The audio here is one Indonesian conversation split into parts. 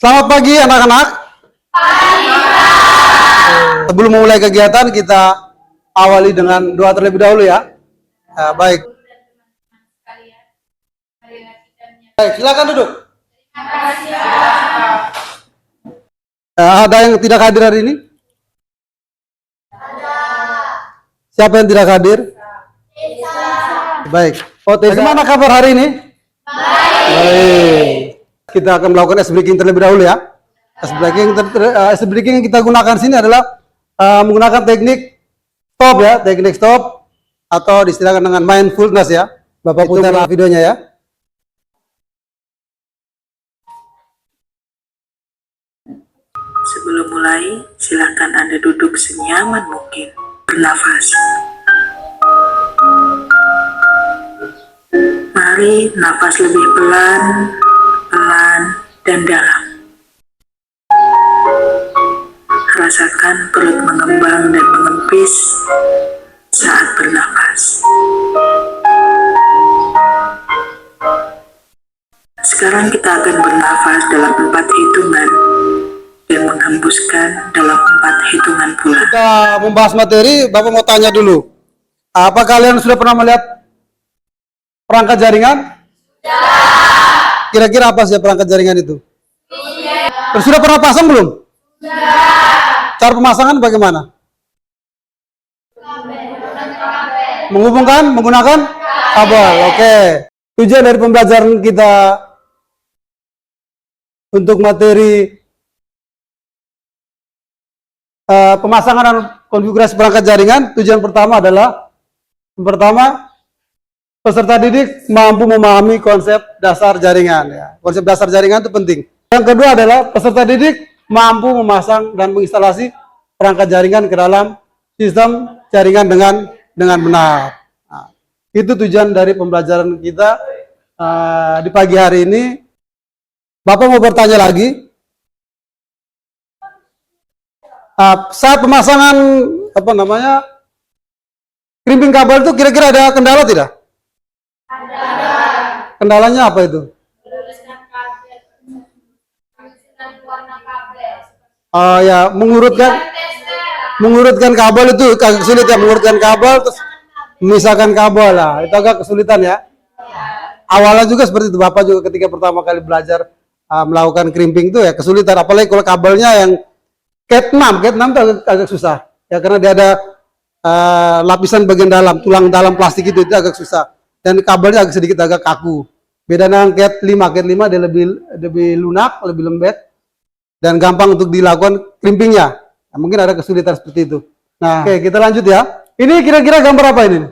Selamat pagi anak-anak. Sebelum memulai kegiatan kita awali dengan doa terlebih dahulu ya. Baik. Baik, silakan duduk. Ada yang tidak hadir hari ini? Siapa yang tidak hadir? Baik. Bagaimana kabar hari ini? Baik. Kita akan melakukan ice breaking terlebih dahulu ya. Ice breaking yang kita gunakan sini adalah menggunakan teknik stop ya, teknik stop atau diistilahkan dengan mindfulness ya. Bapak putar videonya ya. Sebelum mulai, silakan Anda duduk senyaman mungkin. Bernafas. Mari nafas lebih pelan, dan dalam. Rasakan perut mengembang dan mengempis saat bernafas. Sekarang kita akan bernafas dalam 4 hitungan dan menghembuskan dalam 4 hitungan pula. Kita membahas materi, Bapak mau tanya dulu. Apa kalian sudah pernah melihat perangkat jaringan? Kira-kira apa sih perangkat jaringan itu? Terus sudah pernah pasang belum? Cara pemasangan bagaimana? Menghubungkan menggunakan kabel. Oke. Tujuan dari pembelajaran kita untuk materi pemasangan dan konfigurasi perangkat jaringan, tujuan pertama adalah peserta didik mampu memahami konsep dasar jaringan ya. Konsep dasar jaringan itu penting. Yang kedua adalah peserta didik mampu memasang dan menginstalasi perangkat jaringan ke dalam sistem jaringan dengan benar. Nah, itu tujuan dari pembelajaran kita di pagi hari ini. Bapak mau bertanya lagi. Saat pemasangan krimping kabel itu kira-kira ada kendala tidak? Kendalanya apa itu? Oh ya, mengurutkan kabel itu agak sulit ya, mengurutkan kabel terus memisahkan kabel lah, itu agak kesulitan ya. Awalnya juga seperti itu, Bapak juga ketika pertama kali belajar melakukan crimping itu ya kesulitan, apalagi kalau kabelnya yang cat 6 itu agak susah ya, karena dia ada lapisan bagian dalam, tulang dalam plastik itu agak susah, dan kabelnya agak kaku. Beda dengan cat 5 dia lebih lunak, lebih lembek, dan gampang untuk dilakukan crimpingnya. Nah, mungkin ada kesulitan seperti itu. Nah, oke, kita lanjut ya. Ini kira-kira gambar apa ini?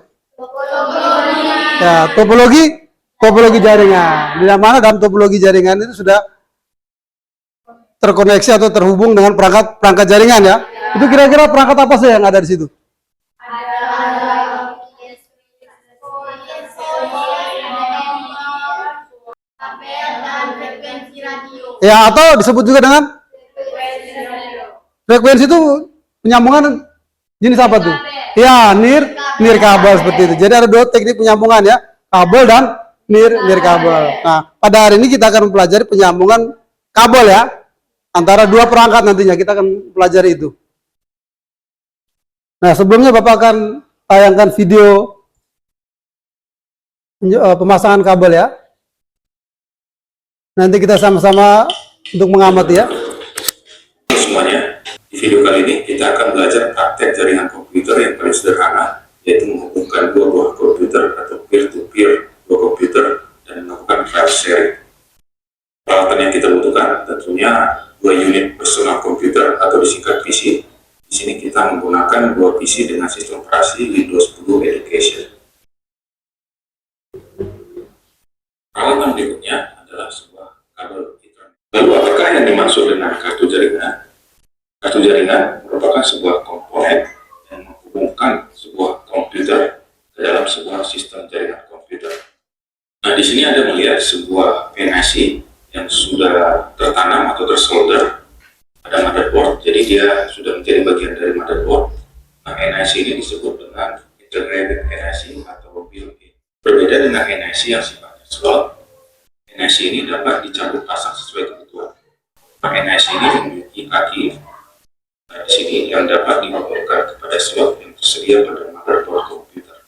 Ya, topologi jaringan. Di mana dalam topologi jaringan itu sudah terkoneksi atau terhubung dengan perangkat jaringan ya. Itu kira-kira perangkat apa sih yang ada di situ? Ya, atau disebut juga dengan frekuensi itu penyambungan jenis apa tuh? Ya, nir kabel seperti itu. Jadi ada 2 teknik penyambungan ya, kabel dan nir kabel. Nah, pada hari ini kita akan mempelajari penyambungan kabel ya, antara 2 perangkat nantinya kita akan pelajari itu. Nah, sebelumnya Bapak akan tayangkan video pemasangan kabel ya. Nanti kita sama-sama untuk mengamati ya. Semuanya, di video kali ini kita akan belajar praktek jaringan komputer yang paling sederhana, yaitu menghubungkan 2 buah komputer atau peer-to-peer 2 komputer dan melakukan file sharing. Peralatan yang kita butuhkan tentunya 2 unit personal komputer atau disingkat PC. Di sini kita menggunakan 2 PC dengan sistem operasi Windows 10 Education. Peralatan berikutnya adalah sebuah kabel Ethernet. Lalu apakah yang dimaksud dengan kartu jaringan? Kartu jaringan merupakan sebuah komponen yang menghubungkan sebuah komputer ke dalam sebuah sistem jaringan komputer. Nah, di sini Anda melihat sebuah NIC yang sudah tertanam atau tersolder pada motherboard, jadi dia sudah menjadi bagian dari motherboard. Nah, NIC ini disebut dengan integrated NIC atau built-in. Berbeda dengan NIC yang sifatnya slot, NIC ini dapat dicabut pasang sesuai kebutuhan. NIC ini memiliki kaki di sini yang dapat dihubungkan kepada slot yang tersedia pada motherboard komputer.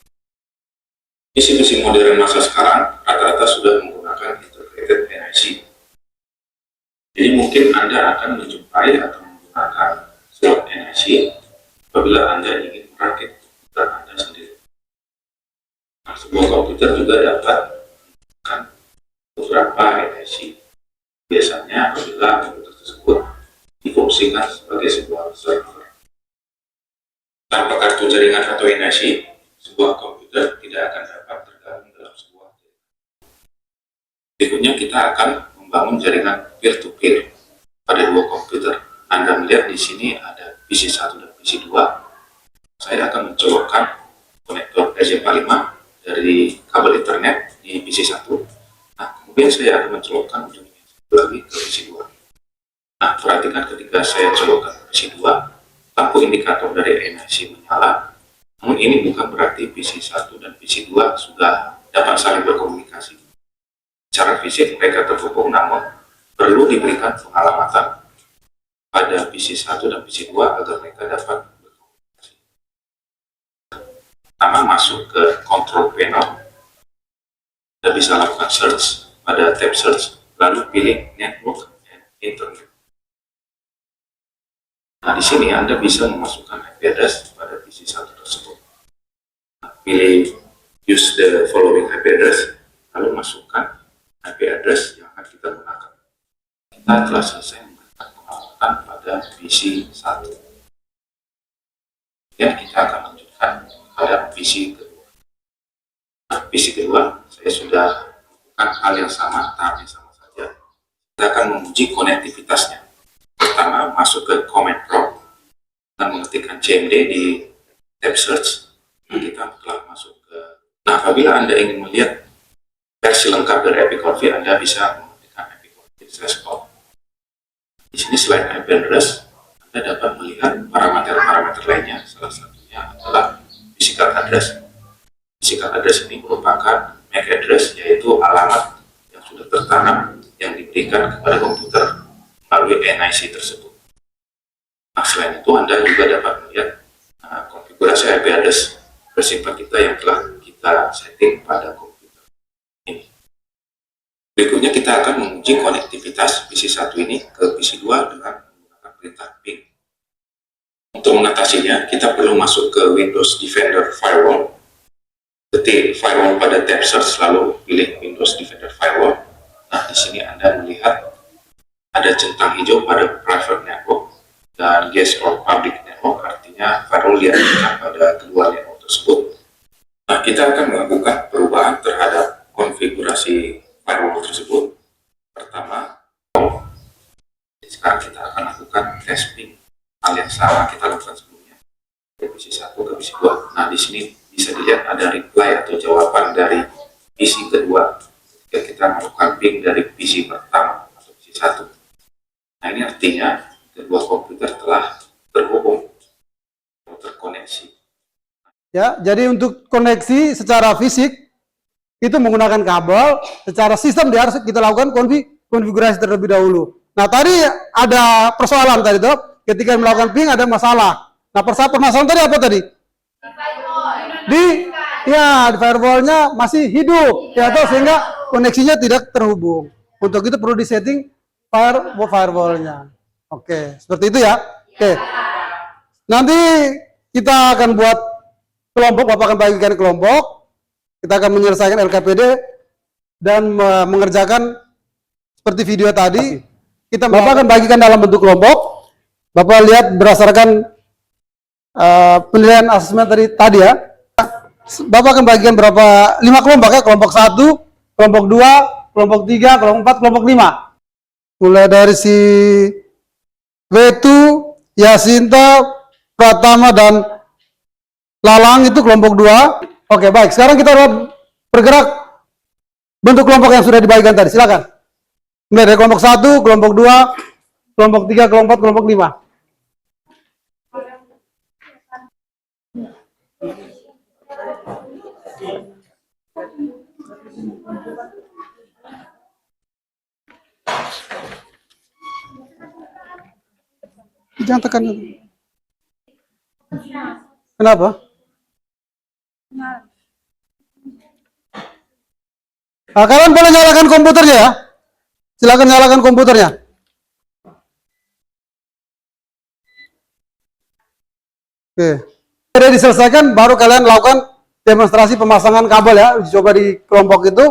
PC-PC modern masa sekarang rata-rata sudah menggunakan integrated NIC. Jadi mungkin Anda akan menjumpai atau menggunakan slot NIC apabila Anda ingin merakit komputer Anda sendiri. Nah, sebuah komputer juga dapat menggunakan beberapa NIC. Biasanya apabila komputer tersebut difungsikan sebagai sebuah server. Tanpa kartu jaringan atau NIC, sebuah komputer tidak akan dapat tergabung dalam sebuah jaringan. Berikutnya kita akan membangun jaringan peer-to-peer pada dua komputer. Anda melihat di sini ada PC1 dan PC2. Saya akan mencolokkan konektor RJ45 dari kabel Ethernet di PC1. Nah, kemudian saya akan mencolokkan ujungnya lagi ke PC2. Nah, perhatikan ketika saya colokkan ke PC2, lampu indikator dari NIC menyala. Namun ini bukan berarti PC1 dan PC2 sudah dapat saling berkomunikasi. Secara fisik mereka terhubung, namun perlu diberikan pengalamatan pada PC1 dan PC2 agar mereka dapat berkomunikasi. Pertama, masuk ke control panel. Anda bisa lakukan search pada tab search, lalu pilih network and internet. Nah, di sini Anda bisa memasukkan IP address pada PC1 tersebut. Nah, pilih use the following IP address, lalu masukkan IP address yang akan kita gunakan. Kita telah selesai memberikan pengalamatan pada PC1. Dan kita akan lanjutkan pada PC kedua. Nah, PC kedua, saya sudah melakukan hal yang sama, tahap yang sama saja. Kita akan menguji konektivitasnya. Pertama, masuk ke command prompt dan mengetikkan cmd di tab search. Kita telah masuk ke. Nah, apabila Anda ingin melihat versi lengkap dari epconfig, Anda bisa mengetikkan epconfig/all. Di sini selain IP address, Anda dapat melihat parameter-parameter lainnya. Salah satunya adalah physical address. Physical address ini merupakan MAC address, yaitu alamat yang sudah tertanam yang diberikan kepada komputer melalui NIC tersebut. Nah, selain itu Anda juga dapat melihat konfigurasi IP address bersifat kita yang telah kita setting pada komputer ini. Berikutnya kita akan menguji konektivitas PC1 ini ke PC2 dengan menggunakan perintah ping. Untuk mengatasinya, kita perlu masuk ke Windows Defender Firewall. Ketik firewall pada tab search, lalu pilih Windows Defender Firewall. Nah, di sini Anda melihat ada centang hijau pada private network dan yes or public network, artinya firewall yang digunakan pada kedua network tersebut. Nah, kita akan melakukan perubahan terhadap konfigurasi firewall tersebut. Pertama, sekarang kita akan lakukan testing. Hal yang sama kita lakukan sebelumnya dari PC1 ke PC2. Nah, di sini bisa dilihat ada reply atau jawaban dari PC kedua ketika kita melakukan ping dari PC pertama atau PC1. Nah, ini artinya kedua komputer telah terhubung atau terkoneksi. Ya, jadi untuk koneksi secara fisik itu menggunakan kabel, secara sistem dia harus kita lakukan konfigurasi terlebih dahulu. Nah, tadi ada persoalan tadi tuh, ketika melakukan ping ada masalah. Nah, permasalahan tadi apa tadi? Di firewall-nya masih hidup, ya, atau sehingga koneksinya tidak terhubung. Untuk itu perlu disetting firewall-nya. Oke, seperti itu ya. Oke. Nanti kita akan buat kelompok, Bapak akan bagikan kelompok. Kita akan menyelesaikan LKPD dan mengerjakan seperti video tadi. Bapak akan bagikan dalam bentuk kelompok. Bapak lihat berdasarkan penilaian asesmen tadi ya. Bapak akan bagikan berapa? 5 kelompok ya. Kelompok 1, kelompok 2, kelompok 3, kelompok 4, kelompok 5. Mulai dari si Wetu, Yasinta, Pratama, dan Lalang itu kelompok 2. Oke, baik. Sekarang kita bergerak bentuk kelompok yang sudah dibagikan tadi. Silakan. Mulai dari kelompok 1, kelompok 2, kelompok 3, kelompok 4, kelompok 5. Jangan tekan. Kenapa? Nah, kalian boleh nyalakan komputernya ya. Silakan nyalakan komputernya. Oke. Sudah diselesaikan, baru kalian lakukan demonstrasi pemasangan kabel ya. Coba di kelompok itu.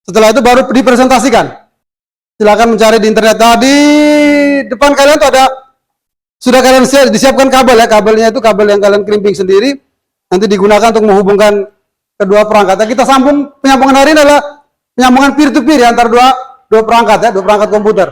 Setelah itu baru dipresentasikan. Silakan mencari di internet. Nah, di depan kalian tuh ada, sudah kalian disiapkan kabel ya. Kabelnya itu kabel yang kalian krimping sendiri. Nanti digunakan untuk menghubungkan kedua perangkat. Nah, kita sambung, penyambungan hari ini adalah penyambungan peer to peer ya, antara dua perangkat ya, dua perangkat komputer.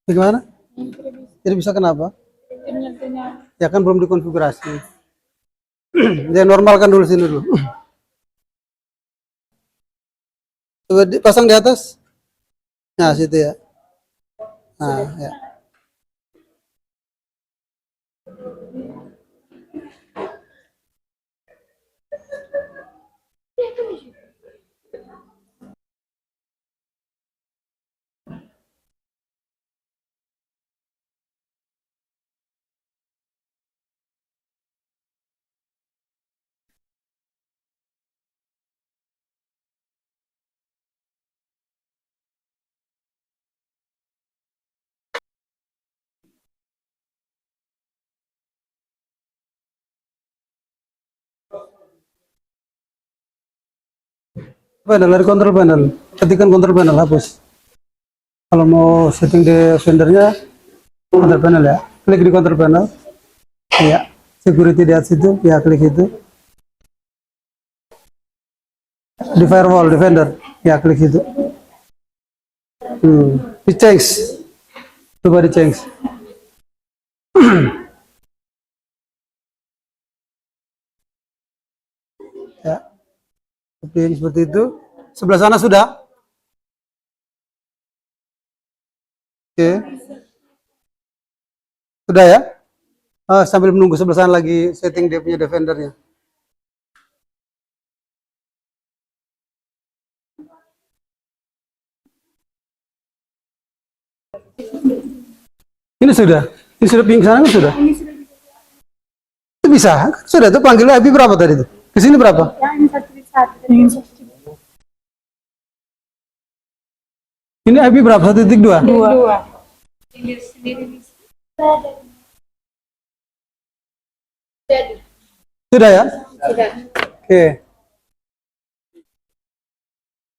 Bagaimana? Tidak bisa kenapa? Ya kan belum dikonfigurasi. Dia normalkan dulu sini dulu. Coba dipasang di atas. Nah, situ ya. Nah, ya. Panel dari control panel, ketikkan control panel, hapus. Kalau mau setting di vendornya, control panel ya, klik di control panel, ya, security di atas itu, ya klik itu. Di firewall, di vendor, ya klik itu. Di change, coba di change. Ya, seperti itu. Sebelah sana sudah. Oke. Sudah ya? Sambil menunggu sebelah sana lagi setting dia punya defendernya. Ini sudah ping sana kan sudah. Itu bisa, sudah tuh panggil IP berapa tadi tuh? Kesini berapa? Ini IP berapa? 1.2? 2. Sudah ya? Sudah. Oke.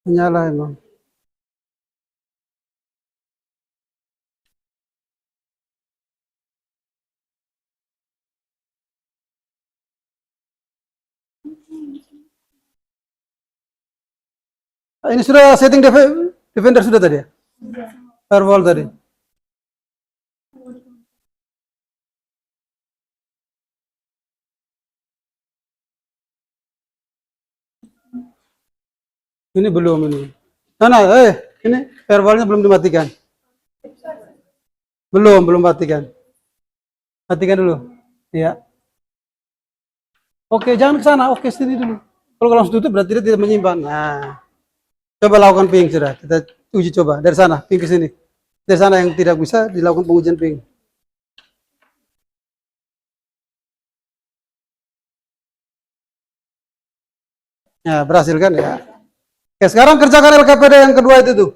Menyala emang. Ini sudah setting defender sudah tadi ya? Firewall tadi. Ini belum ini. Ini firewallnya belum dimatikan. Belum matikan. Matikan dulu. Iya. Oke, jangan ke sana. Oke, sini dulu. Kalau langsung tutup berarti dia tidak menyimpan. Nah, coba lakukan ping sudah. Kita uji coba dari sana ping ke sini. Dari sana yang tidak bisa dilakukan pengujian ping. Ya, berhasil kan ya. Oke, sekarang kerjakan LKPD yang kedua itu tuh.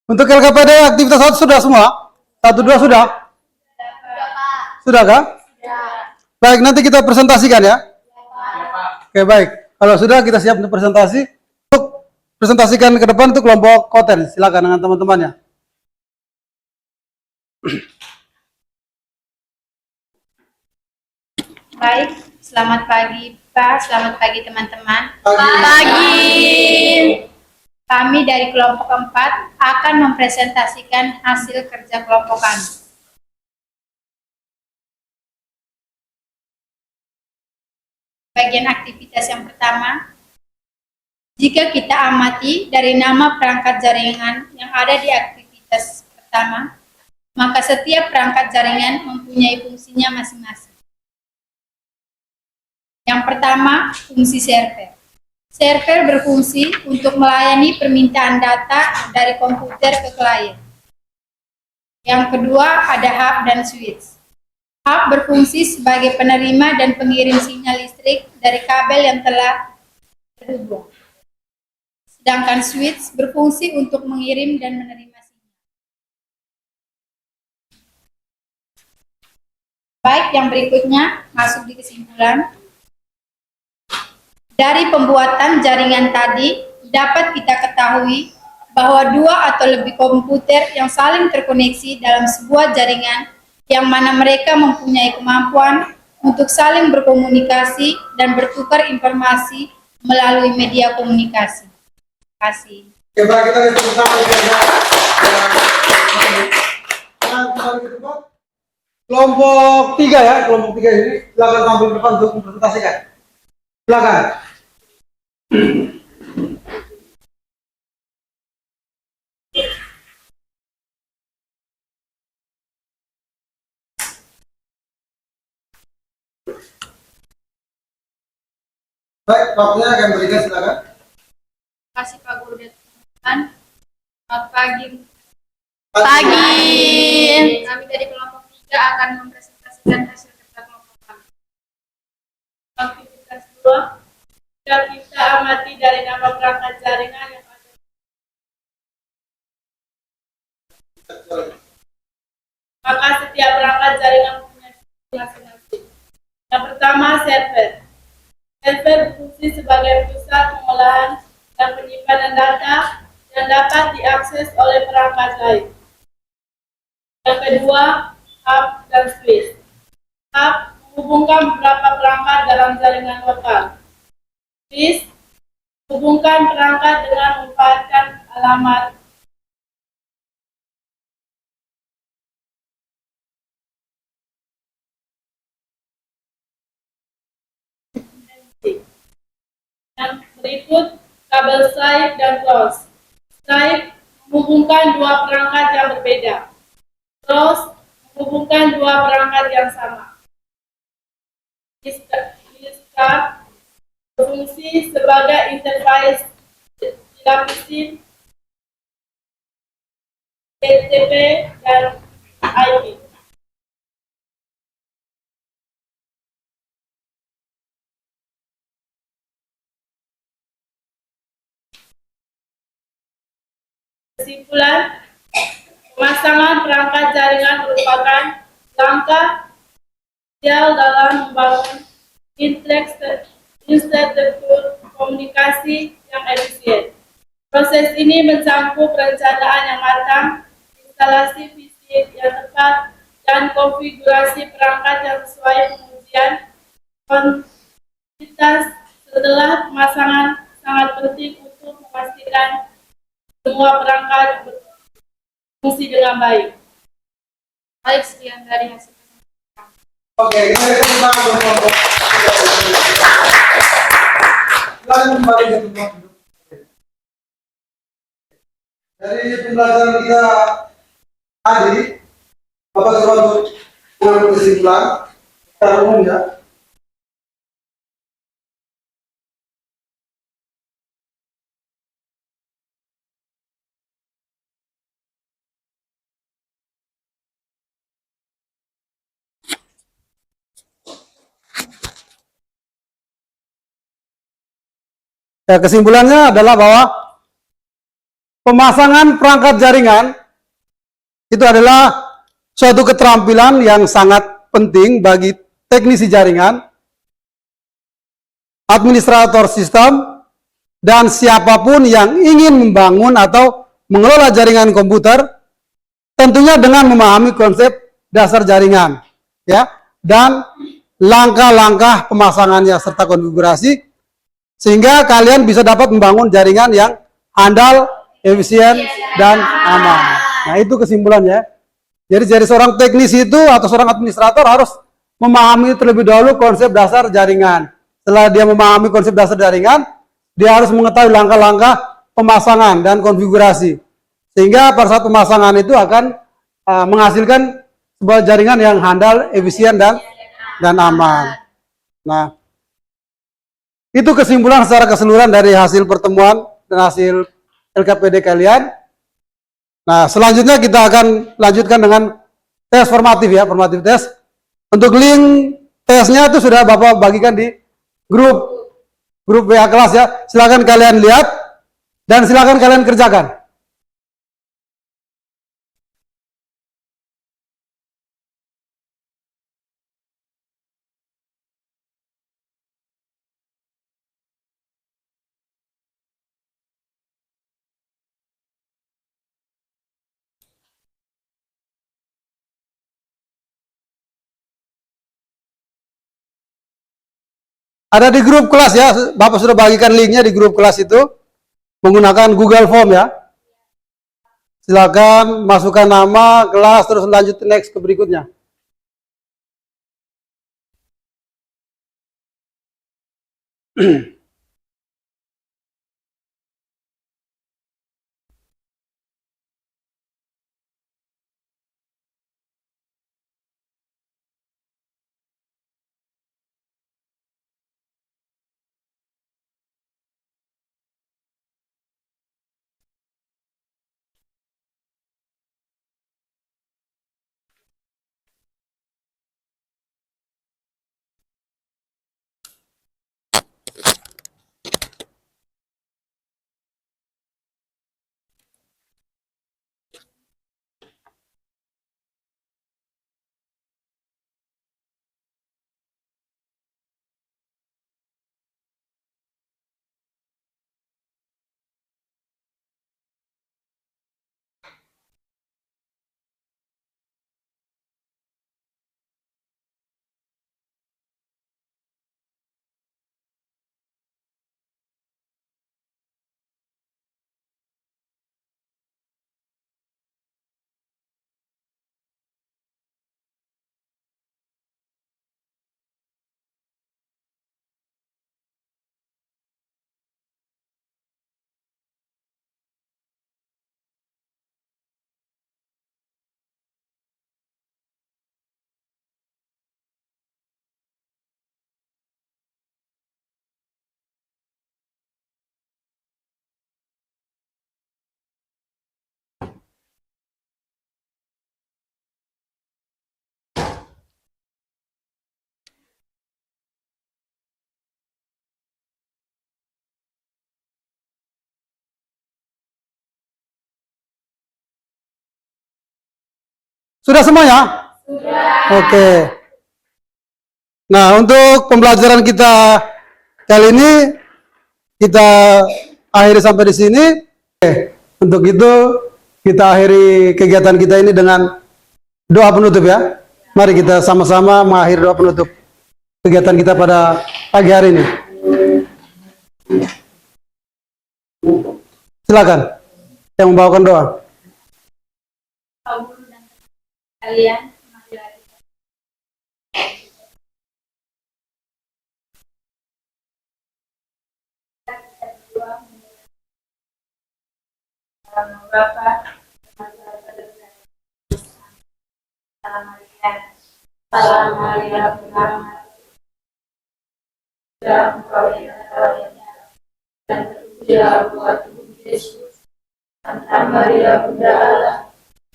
Untuk LKPD aktivitas 1 sudah semua? 1, 2 sudah? Sudah kah? Baik, nanti kita presentasikan ya. Oke, baik. Kalau sudah, kita siap untuk presentasi. Untuk presentasikan ke depan itu kelompok konten. Silakan dengan teman-temannya. Baik, selamat pagi Pak, selamat pagi teman-teman. Pagi. Kami dari kelompok 4 akan mempresentasikan hasil kerja kelompok kami. Bagian aktivitas yang pertama, jika kita amati dari nama perangkat jaringan yang ada di aktivitas pertama, maka setiap perangkat jaringan mempunyai fungsinya masing-masing. Yang pertama, fungsi server. Server berfungsi untuk melayani permintaan data dari komputer ke klien. Yang kedua, ada hub dan switch. Hub berfungsi sebagai penerima dan pengirim sinyal listrik dari kabel yang telah terhubung. Sedangkan switch berfungsi untuk mengirim dan menerima sinyal. Baik, yang berikutnya masuk di kesimpulan. Dari pembuatan jaringan tadi, dapat kita ketahui bahwa dua atau lebih komputer yang saling terkoneksi dalam sebuah jaringan yang mana mereka mempunyai kemampuan untuk saling berkomunikasi dan bertukar informasi melalui media komunikasi. Terima kasih. Coba kita lihat bersama kelompok 3 ya, kelompok 3 ini silakan tampil depan untuk mempresentasikan. Silakan. Baik, waktunya akan berikan, silakan. Terima kasih Pak Guru dan teman-teman. Selamat pagi. Kami dari kelompok 3 akan mempresentasikan hasil kerja kelompok kami. Aktivitas 2, jika kita amati dari nama perangkat jaringan yang ada. Maka setiap perangkat jaringan punya fungsi masing-masing. Yang pertama, server. Server berfungsi sebagai pusat pengolahan dan penyimpanan data yang dapat diakses oleh perangkat lain. Yang kedua, hub dan switch. Hub menghubungkan beberapa perangkat dalam jaringan lokal. Switch menghubungkan perangkat dengan memanfaatkan alamat. Yang berikut, kabel strip dan cross. Strip menghubungkan dua perangkat yang berbeda. Cross menghubungkan dua perangkat yang sama. Discard berfungsi sebagai interface dilapisi TCP dan IP. Kesimpulan, pemasangan perangkat jaringan merupakan langkah krusial dalam membangun infrastruktur komunikasi yang efisien. Proses ini mencakup perencanaan yang matang, instalasi fisik yang tepat, dan konfigurasi perangkat yang sesuai pengujian. Kuantitas setelah pemasangan sangat penting untuk memastikan semua perangkat berfungsi dengan baik. Baik, sekian dari hasil. Oke, kita lihat bersama kelompok 3. Silakan kembali ke tempat duduk. Dari pembelajaran kita tadi, Bapak coba untuk mengambil kesimpulan secara umum ya. Ya, kesimpulannya adalah bahwa pemasangan perangkat jaringan itu adalah suatu keterampilan yang sangat penting bagi teknisi jaringan, administrator sistem, dan siapapun yang ingin membangun atau mengelola jaringan komputer tentunya dengan memahami konsep dasar jaringan, ya, dan langkah-langkah pemasangannya serta konfigurasi, sehingga kalian bisa dapat membangun jaringan yang handal, efisien, dan aman. Nah, itu kesimpulannya. Jadi seorang teknisi itu atau seorang administrator harus memahami terlebih dahulu konsep dasar jaringan. Setelah dia memahami konsep dasar jaringan, dia harus mengetahui langkah-langkah pemasangan dan konfigurasi. Sehingga pada saat pemasangan itu akan menghasilkan sebuah jaringan yang handal, efisien, dan aman. Nah, itu kesimpulan secara keseluruhan dari hasil pertemuan dan hasil LKPD kalian. Nah, selanjutnya kita akan lanjutkan dengan tes formatif ya, formatif tes. Untuk link tesnya itu sudah Bapak bagikan di grup WA kelas ya. Silakan kalian lihat dan silakan kalian kerjakan. Ada di grup kelas ya, Bapak sudah bagikan linknya di grup kelas itu menggunakan Google Form ya. Silakan masukkan nama, kelas, terus lanjut next ke berikutnya. Sudah semuanya? Sudah. Oke. Nah, untuk pembelajaran kita kali ini kita akhiri sampai di sini. Oke. Untuk itu kita akhiri kegiatan kita ini dengan doa penutup ya. Mari kita sama-sama mengakhiri doa penutup kegiatan kita pada pagi hari ini. Silakan yang membawakan doa. Kalian marilah kita berdoa nama Bapa Salam Maria Bunda dan Engkau yang dan terpujilah buat Tuhan Yesus. Santa Maria Bunda Allah,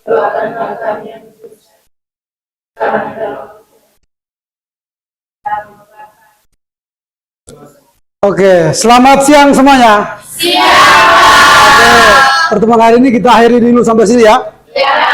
doakanlah kami yang berdosa. Oke, selamat siang semuanya. Siang. Oke, pertemuan hari ini kita akhiri dulu sampai sini ya. Ya.